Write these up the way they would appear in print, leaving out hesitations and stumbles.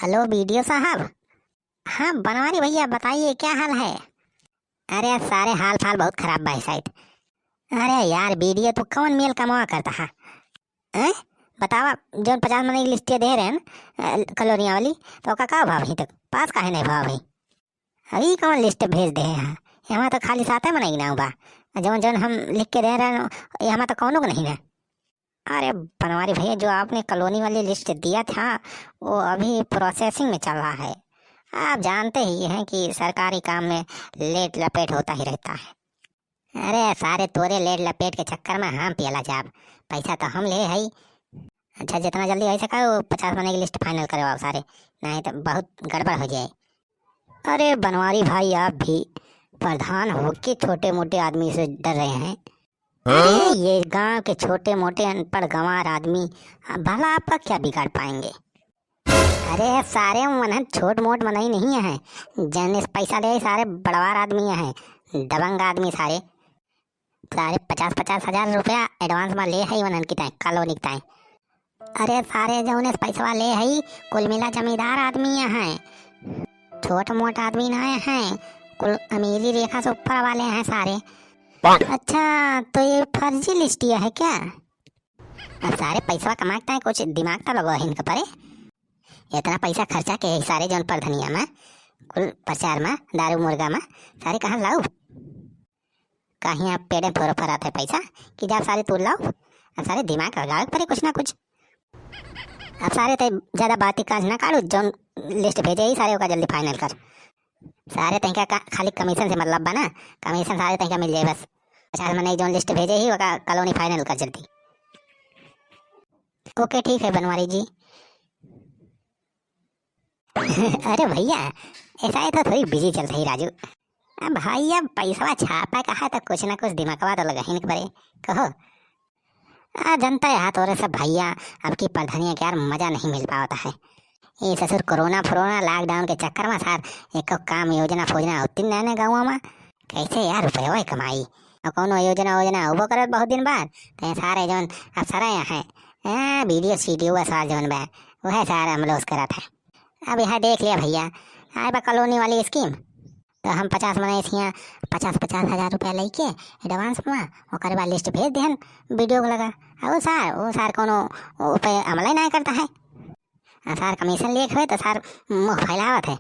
Hello BDO साहब। हाँ बनवारी भैया बताइए क्या हाल है। अरे सारे हाल फाल बहुत खराब बा शायद। अरे यार बीडीओ तो कौन मेल कमावा करता है। हैं? बतावा। जो 50 मनी लिस्ट दे रहे हैं कॉलोनिया वाली तो का भाव अभी तक पास काहे नहीं भाव भाई। अभी कौन लिस्ट भेज दे हैं। यहाँ तो खाली साते मनाई ना बा। जौन जौन हम लिख के दे रहे हैं यहाँ तो कौनो को नहीं है। अरे बनवारी भैया जो आपने कॉलोनी वाली लिस्ट दिया था वो अभी प्रोसेसिंग में चल रहा है। आप जानते ही हैं कि सरकारी काम में लेट लपेट होता ही रहता है। अरे सारे तोरे लेट लपेट के चक्कर में हम पियला जाब। पैसा तो हम ले है। अच्छा जितना जल्दी हो सका वो 50 महीने की लिस्ट फाइनल करवाओ सारे। नहीं तो बहुत गड़बड़ हो जाए। अरे बनवारी भाई आप भी प्रधान हो के छोटे मोटे आदमी से डर रहे हैं। अरे ये गांव के छोटे मोटे अनपढ़ गंवार आदमी भला आपका क्या बिगाड़ पाएंगे। अरे सारे मन छोट मोट मनई नहीं है। जन पैसा दे सारे बड़वार आदमी है। दबंग आदमी सारे सारे 50-50 हजार रुपया एडवांस में ले है वनन की ताई कॉलोनी की ताई। अरे सारे जो उन्हें पैसा ले है कुल मिला जमींदार आदमी है। छोट मोट आदमी ना है। कुल अमीरी रेखा से ऊपर वाले हैं सारे। अच्छा तो ये फर्जी लिस्ट है क्या। अब सारे पैसा कमाता है कुछ दिमाग तो लगा है इनका परे। इतना पैसा खर्चा के सारे जौन प्रधनिया में कुल प्रचार में दारू मुर्गा में सारे कहाँ लाओ। कहीं आप पेड़े फोर पर आते पैसा कि जब सारे तोड़ लाओ। अब सारे दिमाग लगाओ परे कुछ ना कुछ। अब सारे तो ज्यादा बातें काज ना काटो जौन लिस्ट भेजे ही सारे का जल्दी फाइनल कर। सारे तहका खाली कमीशन से मतलब बना। कमीशन सारे तहका मिल जाए बस। 50 महीने जौन लिस्ट भेजे ही वो कॉलोनी फाइनल कर जल्दी। ओके ठीक है बनवारी जी। अरे भैया ऐसा है तो थोड़ी बिजी चल रही राजू। अब भैया पैसा छापा कहा तो कुछ ना कुछ दिमागवा तो लगा ही नहीं पड़े कहो। जनता है हाथ और सब भैया अब की प्रधानिया के यार मजा नहीं मिल पाता है। ये ससुर कोरोना फोरोना लॉकडाउन के चक्कर में सार एक काम योजना फोजना होती नए गाँव में कैसे यार रुपये कमाई। और कौन योजना वोजना वो करे बहुत दिन बाद तो सारे जौन अफसर हैं वीडियो सीडियो सार जौन बा वह सारा अमलोस करा था। अब यहाँ देख लिया भैया आए बा कॉलोनी वाली स्कीम तो हम 50 महीने यहाँ 50-50 हजार रुपया लेके एडवांस में और बाद लिस्ट भेज दें वीडियो को लगा। वो सार कोनो पे अमल ही नहीं करता है। सार कमीशन लेके हुए तो सार मुँह फैलावत है।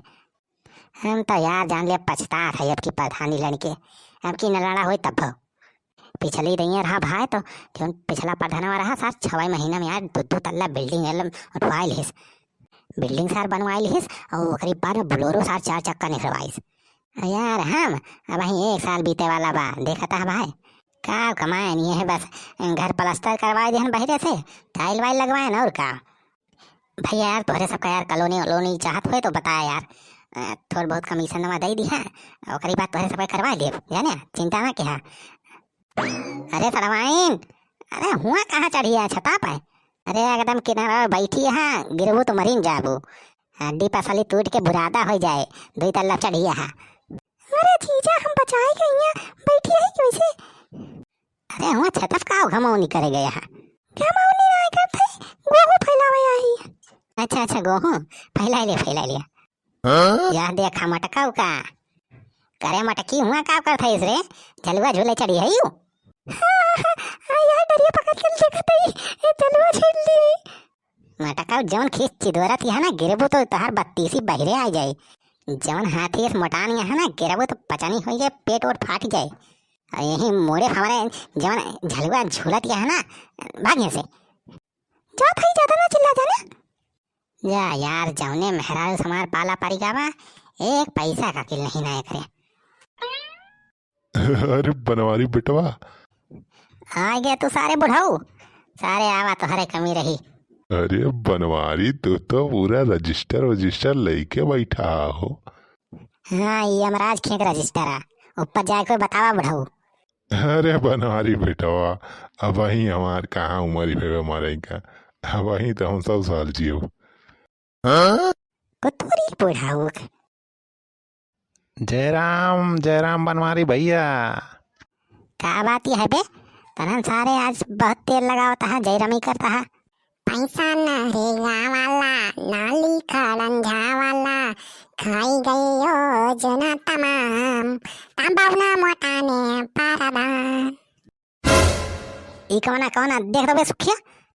हम तो यार जान लिया पछता था अब की प्रधानी लड़के अब की न लड़ा हुई तब पिछली रही रहा भाई तो जो पिछला प्रधान रहा सार 6 महीना में यार 2-2 तल्ला बिल्डिंग उठवाइल हिस। बिल्डिंग सार बनवाइल हिस और ओकरी बाद में बोलेरो सार 4 चक्का निकलवाइस। यार हम अब वहीं 1 साल बीते वाला बा देखा था भाई का कमाए नहीं है बस घर प्लास्टर करवाए दिहन बहरे से टाइल वाइल लगवाए ना और का। भैया यार तोहरे सबका यार कॉलोनी वलोनी चाहत हुए तो बताया यार थोड़ा बहुत कमीशन नवा दे दी है और बात तोहरे सबका करवा लिए जाने चिंता ना क्या। अरे सड़वाइन अरे हुआ कहाँ चढ़ी है छता पे। अरे एकदम किनारा बैठी है गिरबू तो मरीन जाबू हड्डी पसली टूट के बुरादा हो जाए 2 तल्ला चढ़ी है। अरे जीजा हम बचाए गई हैं बैठी है कैसे। अरे हुआ छतफ का घमौनी करे गया है। घमौनी नहीं करते गोहू फैलावे आई। अच्छा गोहू फैला लिया यार देखा मटका का करे मटकी हुआ का करता है इसरे झलुआ झूले चढ़ी है यू। यार डरिया पकड़ के देखत है झलुआ झूल ली मटका जौन खींच चिदवरत है ना गिरबू तो तहार 32 बहरे आ जाए। जौन हाथी इस मोटान है ना गिरबू तो पचानी हो जाए पेट और फाट जाए। और यही मोड़े हमारे जौन झलुआ झूलत है ना भाग्य से जा था ज्यादा ना चिल्ला जाना जा यार जौने मेहरारू समार पाला पारी गावा एक पैसा का किल नहीं ना करे। अरे बनवारी बेटवा आ गया तू सारे बुढ़ाऊ सारे आवा तो हरे कमी रही। अरे बनवारी तू तो पूरा रजिस्टर लेके बैठा हो। हाँ ये अमराज खेक रजिस्टर है ऊपर जाके बतावा बुढ़ाऊ। अरे बनवारी बेटवा अब वही हमार कहाँ उम्र है हमारे का अब वही तो हम 100 साल जियो। कुतुरी बुढ़ाऊ जयराम बनवारी भैया का बात है बे तनन सारे आज बहुत तेल लगावता है जयराम ही करता है। पैसा नरेगा वाला नाली खड़ंझा वाला खाई गई योजना तमाम तंबावना मोटाने पारादान। ई कवना कवना देख दो बे सुखिया